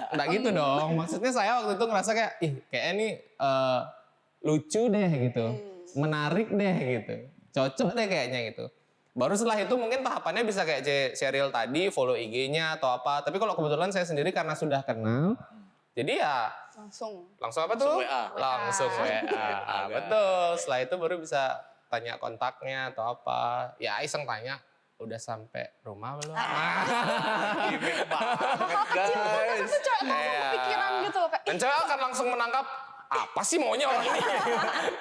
Enggak gitu dong. Maksudnya saya waktu itu ngerasa kayak kayaknya ini lucu deh gitu. Menarik deh gitu. Cocok deh kayaknya gitu. Baru setelah itu mungkin tahapannya bisa kayak Sheryl tadi, follow IG-nya atau apa. Tapi kalau kebetulan saya sendiri karena sudah kenal, jadi ya langsung apa tuh? Langsung WA. Langsung WA. Betul. Setelah itu baru bisa tanya kontaknya atau apa. Ya iseng tanya, udah sampai rumah belum? Gimik banget Kecil banget guys. pasti cewek langsung kepikiran gitu loh. Kayak, Dan cewek akan langsung menangkap, apa sih maunya orang ini?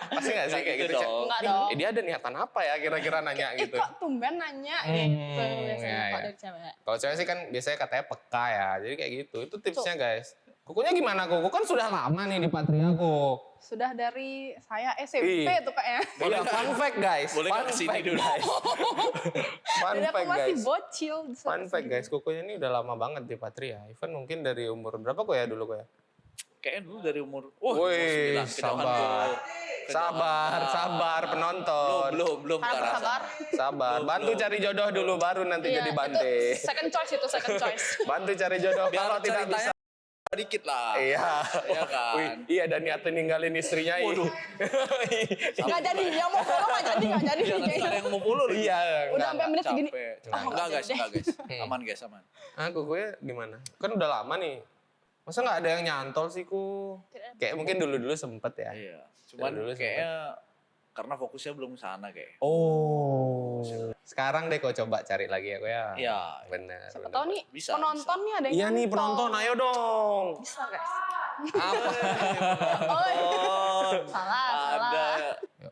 Pasti nggak sih kayak gitu? Gitu Cek? dong. enggak dong. Dia ada niatan apa ya kira-kira nanya gitu? Kok tumben nanya gitu biasanya iya, kalau iya. dari cewek. Kalau cewek sih kan biasanya katanya peka ya, jadi kayak gitu. Itu tipsnya guys. Kukunya gimana Kuku? Kan sudah lama nih di Patria Kuk. Sudah dari saya SMP Ih. tuh kayaknya. Iya, fun fact guys. Boleh nggak Fun kesini fact, dulu? guys. Fun Jadi aku fact masih guys. bocil. Fun fact guys, Kukunya ini udah lama banget di Patria. Even mungkin dari umur berapa kok ya dulu kok ya? Kayaknya dulu dari umur Wih, 9, kejauhan sabar. tuh. Sabar penonton. Belum ke arah Sabar. sana. Sabar. Bantu cari jodoh dulu baru nanti Iya, jadi itu bante. second choice itu second choice. Bantu cari jodoh Biar kalau tidak ceritanya bisa. dikit lah. Iya. Iya kan? Wih, iya ada niatan ninggalin istrinya. Waduh. Nggak jadi, dia mau follow nggak jadi, nggak jadi. Jangan ntar yang mau follow lagi. Iya. Udah sampai menit segini. Capek. Oh, Enggak guys, jadi deh. enggak guys. Aman guys, aman. Ah, gue gimana? Kan udah lama nih. Masa nggak ada yang nyantol sih, Ku? Kayak mungkin dulu-dulu sempet ya. Iya. Cuman Dulu kayaknya karena fokusnya belum sana kayak. Oh. Sekarang deh kau coba cari lagi ya, Ku ya. Iya. Bener. Siapa bener. tahu nih Bisa, penonton nih ada yang Iya nih nonton. penonton, ayo dong. Bisa guys. Apa? Oh, Oh, salah, ada. salah.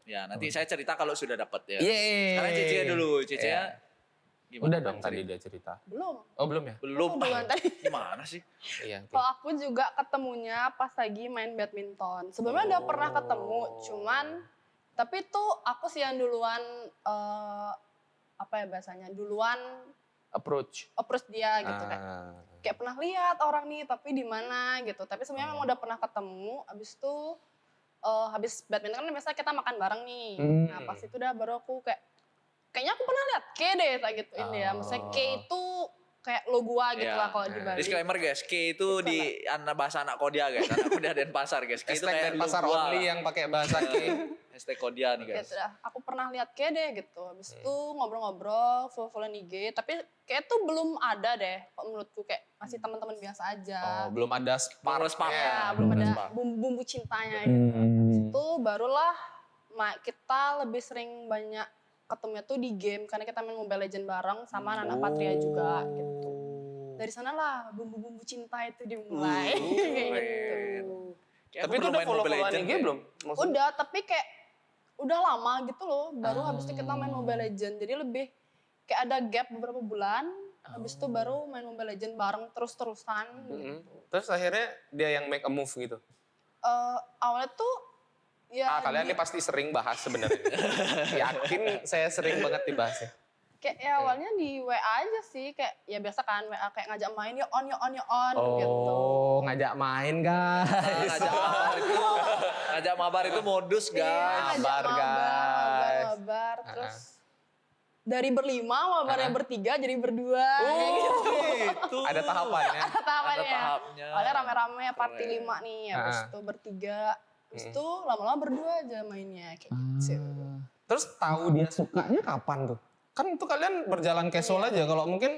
Ya, nanti saya cerita kalau sudah dapat ya. Yeay. Sekarang Cici dulu, Cici Iya. gimana? Udah dong tadi dia cerita. Belum. Oh belum ya? Belum. Oh, duluan tadi. Gimana sih? Iya. oke. Kalau aku juga ketemunya pas lagi main badminton. Sebelumnya udah pernah ketemu, cuman tapi tuh aku sih yang duluan apa ya bahasanya? Duluan Approach. approach dia gitu kan. Ah. Kayak pernah lihat orang nih tapi di mana gitu. Tapi sebenarnya memang udah pernah ketemu. Abis itu habis badminton kan biasa kita makan bareng nih. Hmm. Nah pas itu udah baru aku kayaknya aku pernah lihat K deh tak gituin dia. Maksudnya K itu kayak lo gua gitu Iya. lah kalau di Bali. Disclaimer guys, K itu di bahasa anak Kodia guys. Anak Kodia Denpasar guys. K itu Hashtag kayak dan pasar lu gua only lah. yang pakai bahasa K. Hashtag Kodia nih guys. Gitu dah. Aku pernah lihat K deh gitu. Habis itu ngobrol-ngobrol, follow-follow IG. Tapi kayak tuh belum ada deh. Kok menurutku kayak masih teman-teman biasa aja. Oh, belum ada Belum spark. spark. Ya, belum ada bumbu-bumbu cintanya gitu. Habis itu barulah kita lebih sering banyak ketemunya tuh di game. Karena kita main Mobile Legends bareng sama Nana Patria juga gitu. Dari sanalah bumbu-bumbu cinta itu dimulai. Kayak gitu. Kayak Tapi aku itu perlu udah main follow Mobile followan Legends IG kayak. belum? Maksudnya? Udah, tapi kayak udah lama gitu loh. Baru habis itu kita main Mobile Legends. Jadi lebih kayak ada gap beberapa bulan. Habis itu baru main Mobile Legends bareng terus-terusan. Mm-mm. Terus akhirnya dia yang make a move gitu. Awalnya tuh ya Kalian ini pasti sering bahas sebenarnya. Yakin saya sering banget dibahas ya. kayak ya awalnya di WA aja sih. Kayak ya biasa kan WA kayak ngajak main ya on gitu. Oh, ngajak main guys. Ngajak mabar itu modus Iya, guys. ngajak Mabar, guys. mabar. Terus dari berlima mabarnya bertiga jadi berdua. kayak gitu. Itu. Ada tahapannya. Tahapannya. Ada tahapnya. Awalnya rame-rame party Keren. 5 nih, habis itu bertiga. Habis itu lama-lama berdua aja mainnya kayak gitu. Terus tahu dia sukanya kapan tuh? Kan itu kalian berjalan casual aja. Kalau mungkin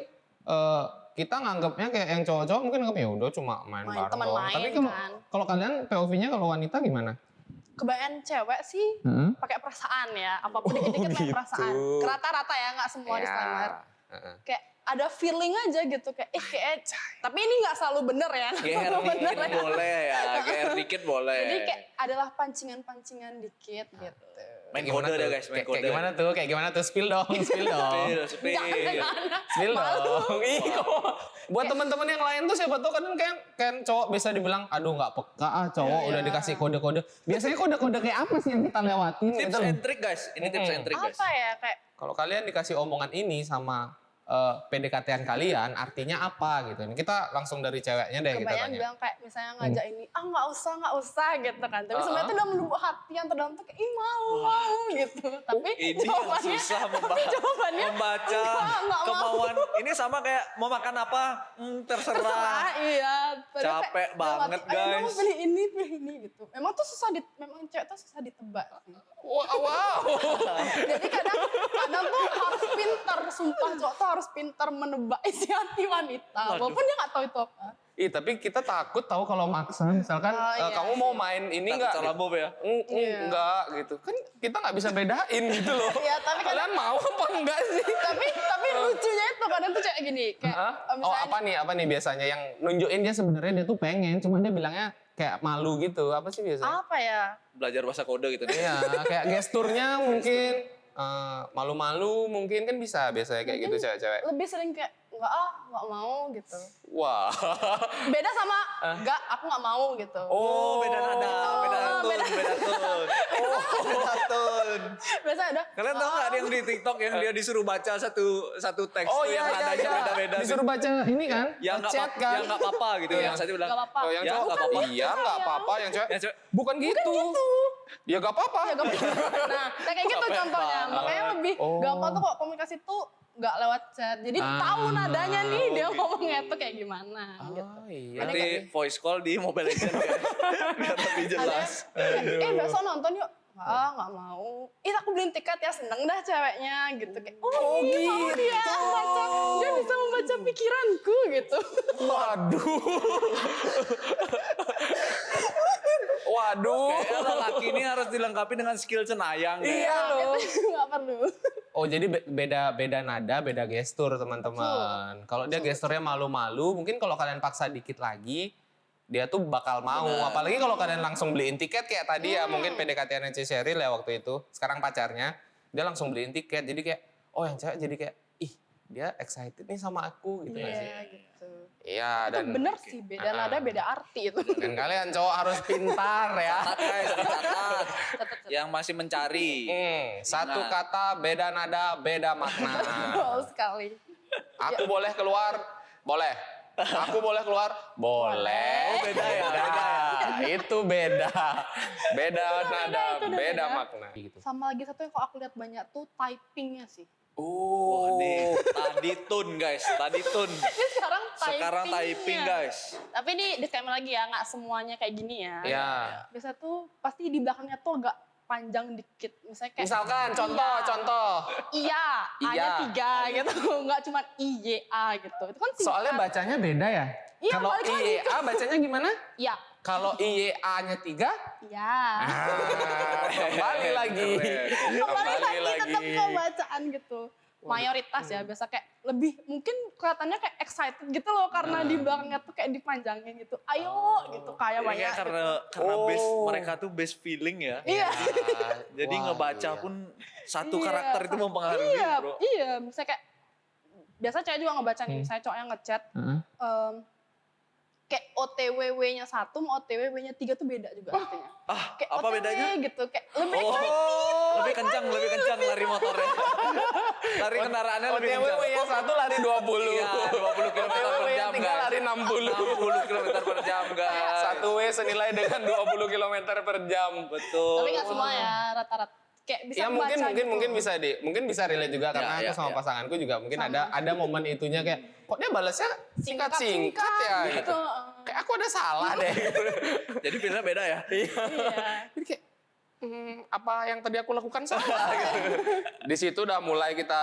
kita nganggapnya kayak yang cowok-cowok mungkin nganggap ya udah cuma main bareng teman doang. main Tapi kan. kalau kalian POV-nya kalau wanita gimana? Kebanyakan cewek sih pakai perasaan ya, apapun dikit-dikit pakai perasaan. Rata-rata ya, nggak semua disclaimer. Kayak ada feeling aja gitu kayak kayak tapi ini nggak selalu bener ya. nggak GR selalu bener dikit ya. boleh ya, GR dikit boleh. Jadi kayak adalah pancingan-pancingan dikit gitu. Main kode deh guys, main kode. Kayak gimana tuh? Spill dong, spill dong. Spill. Spill dong. Ih, kok. Buat teman-teman yang lain tuh siapa tuh kan cowok bisa dibilang aduh nggak peka cowok udah dikasih kode-kode. Biasanya kode-kode kayak apa sih yang kita lewatin Tips gitu loh. and trick guys, ini tips and trick guys. Apa ya kayak Kalau kalian dikasih omongan ini sama PDKT-an kalian artinya apa gitu. Ini kita langsung dari ceweknya deh kita kebanyakan tanya. bilang kayak misalnya ngajak ini nggak usah gitu kan. Tapi sebenarnya tuh udah melubuk hati yang terdalam tuh kayak mau gitu. Tapi Ini yang jawabannya susah jawabannya membaca nggak mau. kemauan. Ini sama kayak mau makan apa? terserah Terserah. iya. Padahal Capek kayak dalam banget, hati, "Ayo, kamu guys." pilih ini gitu. Memang tuh memang cewek tuh susah ditebak. sih. Wow. Jadi kadang tuh harus pintar, sumpah cowok tuh harus pintar menebak isi hati wanita. Walaupun dia nggak tahu itu apa. Ih, tapi kita takut tahu kalau maksa misalkan iya kamu mau main ini enggak? Salah move ya. Iya. Enggak gitu. Kan kita nggak bisa bedain gitu loh. Iya, tapi Kalian mau apa enggak sih? tapi lucunya itu kadang tuh kayak gini kayak Oh, misalnya apa nih biasanya yang nunjukin dia sebenarnya dia tuh pengen, cuma dia bilangnya kayak malu gitu. Apa sih biasanya? apa ya? Belajar bahasa kode gitu nih. Iya, kayak gesturnya mungkin malu-malu mungkin kan bisa biasanya kayak gitu cewek-cewek. Lebih sering kayak nggak mau gitu. Wah. Beda sama nggak, aku nggak mau gitu. Oh, beda nada, beda tone, beda. beda tone. Oh, beda tone. Biasanya ada. Kalian tahu nggak ada yang di TikTok yang dia disuruh baca satu teks Oh tuh iya yang iya nadanya iya. beda-beda. Disuruh baca ini kan? Yang nggak chat apa, kan? yang nggak apa-apa gitu. Yang satu bilang Nggak apa-apa. Oh, yang Ya, cowok nggak apa-apa. Iya, nggak apa-apa. Yang cewek. Yang cewek, Bukan gitu. Ya nggak apa-apa. Ya, nggak apa-apa. Nah, kayak gitu Capek contohnya. banget. Makanya lebih gampang tuh kok komunikasi tuh nggak lewat chat. Jadi tahu nadanya nih dia ngomongnya tuh kayak gimana gitu. Iya. Nanti voice call di Mobile Legends kan. Biar lebih jelas. Besok nonton yuk. Nggak mau. Aku beliin tiket ya, seneng dah ceweknya gitu. Kayak, mau dia baca, dia bisa membaca pikiranku gitu. Waduh. Kayaknya laki ini harus dilengkapi dengan skill cenayang. Iya loh. Nggak perlu. Oh jadi beda nada, beda gestur teman-teman. Kalau dia gesturnya malu-malu, mungkin kalau kalian paksa dikit lagi, dia tuh bakal mau. Apalagi kalau kalian langsung beliin tiket kayak tadi ya, mungkin PDKT-nya Sheryl ya waktu itu. Sekarang pacarnya, dia langsung beliin tiket. Jadi kayak, oh yang cewek jadi kayak, ih dia excited nih sama aku gitu nggak sih? Iya gitu. Iya Itu dan bener sih, beda nada beda arti itu. dan kalian cowok harus pintar ya. Catat guys, dicatat. Yang masih mencari. Satu Ingat. kata beda nada, beda makna. Betul sekali. Aku boleh keluar? Boleh. Aku boleh keluar? Boleh. Oh, beda ya, beda Itu beda. Beda nada, itu udah beda beda. makna. Gitu. Sama lagi satu yang kok aku lihat banyak tuh typingnya sih. Wah nih, tadi tune guys, tadi tune. Ini Sekarang typing guys. Tapi ini disclaimer lagi ya, nggak semuanya kayak gini ya. Ya. Biasa tuh pasti di belakangnya tuh agak panjang dikit. Misalnya kayak Misalkan contoh. iya, Iya. A-nya 3 gitu. Nggak cuma I-Y-A gitu. Itu kan singkat. Soalnya bacanya beda ya. Iya, Kalau balik lagi. IYA bacanya gimana? Iya. Kalau IYA-nya 3? Iya. Kembali lagi. Kembali lagi tetap ke bacaan gitu. Mayoritas ya, biasa kayak lebih mungkin kelihatannya kayak excited gitu loh karena di belakangnya tuh kayak dipanjangin gitu. Ayo gitu kayak Ini banyak. kayak karena base mereka tuh base feeling ya. Iya. Jadi Wah, ngebaca iya. pun satu Iya. karakter itu mempengaruhi Iya, bro. iya. Misalnya kayak biasa cewek juga ngebaca nih, saya cowok yang ngechat. Kayak OTWW-nya 1 sama OTWW-nya 3 tuh beda juga artinya. Kayak Apa OTW bedanya? gitu, kayak lebih Oh, excited. lebih kencang lari motornya. Lari kendaraannya lebih kencang. OTW-nya 1 lari 20. Iya, 20 km per OTW-nya jam 3 guys. lari 60. 60 km per jam guys. 1W senilai dengan 20 km per jam. Betul. Tapi nggak semua ya, rata-rata. Kayak bisa Ya mungkin membaca gitu. mungkin bisa relate juga karena Ya, aku sama ya. pasanganku juga mungkin ada momen itunya kayak kok dia balasnya singkat-singkat ya gitu. gitu. Kayak aku ada salah deh. Jadi filmnya beda ya? Iya. Jadi kayak apa yang tadi aku lakukan salah gitu. Di situ udah mulai kita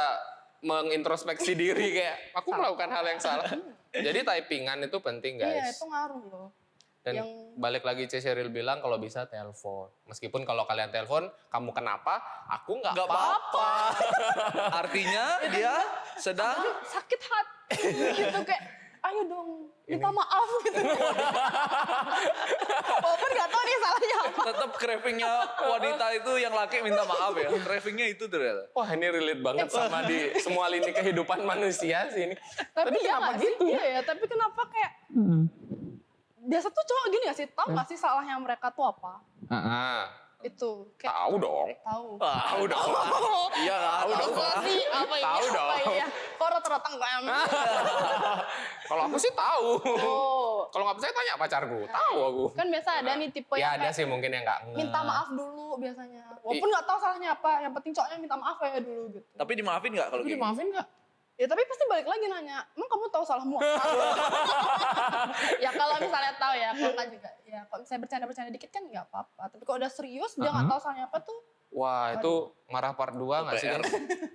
mengintrospeksi diri kayak aku melakukan hal yang salah. Jadi typingan itu penting Iya, guys. itu ngaruh loh. Dan yang- balik lagi Sheryl bilang kalau bisa telepon. Meskipun kalau kalian telepon, kamu kenapa? Aku nggak Nggak apa-apa. Artinya dia sedang Sakit hati gitu kayak ayo dong minta maaf gitu. Walaupun nggak tahu nih salahnya apa. tetap cravingnya wanita itu yang laki minta maaf ya. Cravingnya itu ternyata. Wah ini relate banget sama di semua lini kehidupan manusia sih ini. Tapi ya kenapa nggak sih? gitu ya? Iya ya, tapi kenapa kayak biasa tuh cowok gini gak sih? Tahu nggak sih salahnya mereka tuh apa? Itu kayak Tahu dong. tahu. Tahu dong. Iya kan? Tahu dong. Sih, apa ini? Tahu Apa dong. iya? Kok rata-rata enggak yang Kalau aku sih tahu. Oh. Kalau nggak percaya tanya pacarku. Tahu aku. Kan biasa ada nih tipe Ya yang ada kayak sih mungkin yang nggak minta maaf dulu biasanya. Walaupun nggak tahu salahnya apa, yang penting cowoknya minta maaf ya dulu gitu. Tapi dimaafin nggak kalau Tapi gitu? dimaafin nggak? Ya tapi pasti balik lagi nanya, emang kamu tahu salahmu apa? Ya kalau misalnya tahu ya, kalau nggak juga. Ya kalau misalnya bercanda-bercanda dikit kan nggak apa-apa. Tapi kalau udah serius, dia nggak tahu salahnya apa tuh, Wah itu marah part 2 nggak sih? PR.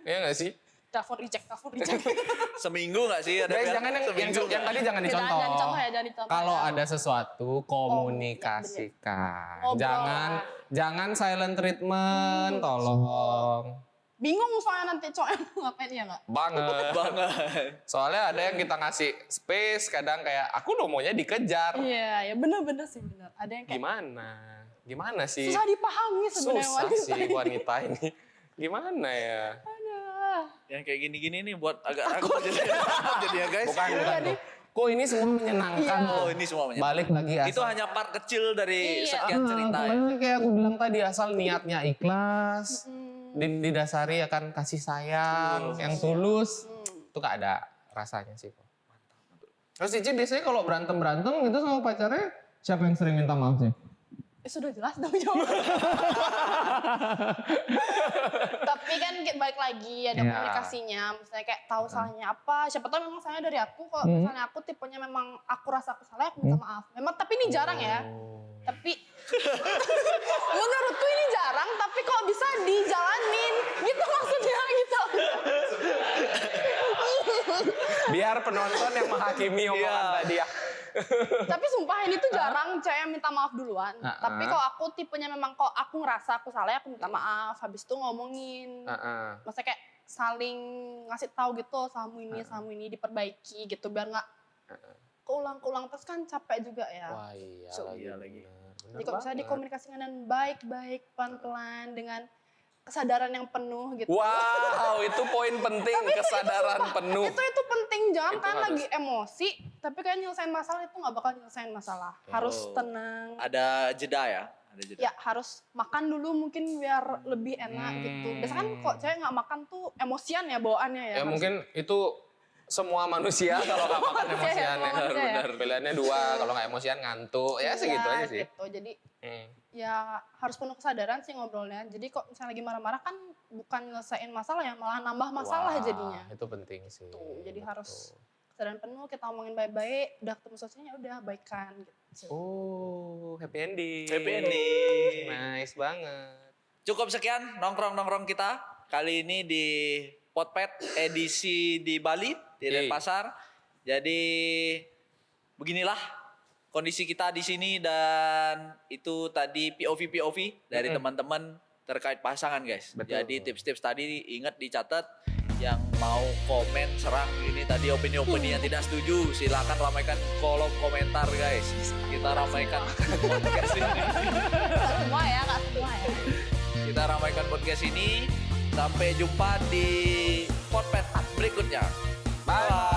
Iya nggak sih? telepon reject. Seminggu nggak sih ada? Guys Fer? jangan Seminggu yang tadi jangan dicontoh. Jangan dicontoh ya, jangan dicontoh. Kalau ya. ada sesuatu komunikasikan. Ngobrol. Jangan silent treatment, tolong. Bingung soalnya nanti cowoknya mau ngapain ya nggak? Banget. Banget. Soalnya ada yang kita ngasih space, kadang kayak aku udah maunya dikejar. Iya, ya bener-bener sih bener. Ada yang kayak Gimana sih? susah dipahami sebenarnya Susah wanita sih ini. wanita ini. Gimana ya? Aduh. Yang kayak gini-gini nih buat agak takut jadi ya guys. Bukan. Kok ini semua menyenangkan. Iya. Oh ini semuanya. Balik lagi asal. Itu hanya part kecil dari Iya. sekian cerita ya. Kembali kayak aku bilang tadi, asal niatnya ikhlas, didasari akan kasih sayang yang tulus, itu gak ada rasanya sih. Terus Cici biasanya kalau berantem gitu sama pacarnya, siapa yang sering minta maaf sih? Sudah jelas dong jawabannya. Tapi kan baik lagi, ada Iya. komunikasinya. Misalnya kayak tahu salahnya apa. Siapa tahu memang salahnya dari aku. Kok misalnya aku tipenya memang aku rasa aku salah, aku minta maaf. Memang tapi ini jarang ya. Tapi menurutku ini jarang, tapi kok bisa dijalanin gitu maksudnya gitu. Biar penonton yang menghakimi omongan tadi ya. Tapi sumpah ini tuh jarang cewek yang minta maaf duluan. Tapi kok aku tipenya memang kok aku ngerasa aku salah, aku minta maaf. Habis itu ngomongin. Maksudnya kayak saling ngasih tahu gitu, sama ini diperbaiki gitu biar nggak keulang-keulang terus kan capek juga ya. Wah iya So, lagi. iya lagi. Jadi kok bisa dikomunikasikan dengan baik-baik, pelan-pelan, dengan kesadaran yang penuh gitu. Wow, itu poin penting, kesadaran penuh. Itu penting, jangan Itu kan harus. lagi emosi, tapi kayak nyelesain masalah itu nggak bakal nyelesain masalah. Harus tenang. Ada jeda ya? Ada jeda. Ya harus makan dulu mungkin biar lebih enak gitu. Biasanya kan kok cewek nggak makan tuh emosian ya bawaannya ya. Ya Harus- mungkin itu semua manusia kalau nggak makan emosian ya. manusia ya. Pilihannya dua, kalau nggak emosian ngantuk. Ya segitu Iya, aja sih. Gitu. Jadi Hmm. ya harus penuh kesadaran sih ngobrolnya. Jadi kok misalnya lagi marah-marah kan bukan nyelesain masalah ya, malah nambah masalah Wah, jadinya. Itu penting sih. Tuh, jadi Betul. harus kesadaran penuh, kita omongin baik-baik, udah ketemu solusinya udah baikan gitu. Oh, happy ending. Happy ending. Nice banget. Cukup sekian nongkrong-nongkrong kita kali ini di Potpet edisi di Bali, di Yeay. Denpasar. Jadi beginilah kondisi kita di sini dan itu tadi POV dari teman-teman terkait pasangan guys. Betul. Jadi tips-tips tadi ingat dicatat. Yang mau komen serang ini tadi opini-opini yang tidak setuju silakan ramaikan kolom komentar guys. Kita ramaikan podcast ini. Nggak semua ya, nggak semua ya. Kita ramaikan podcast ini. Sampai jumpa di podcast berikutnya. Bye.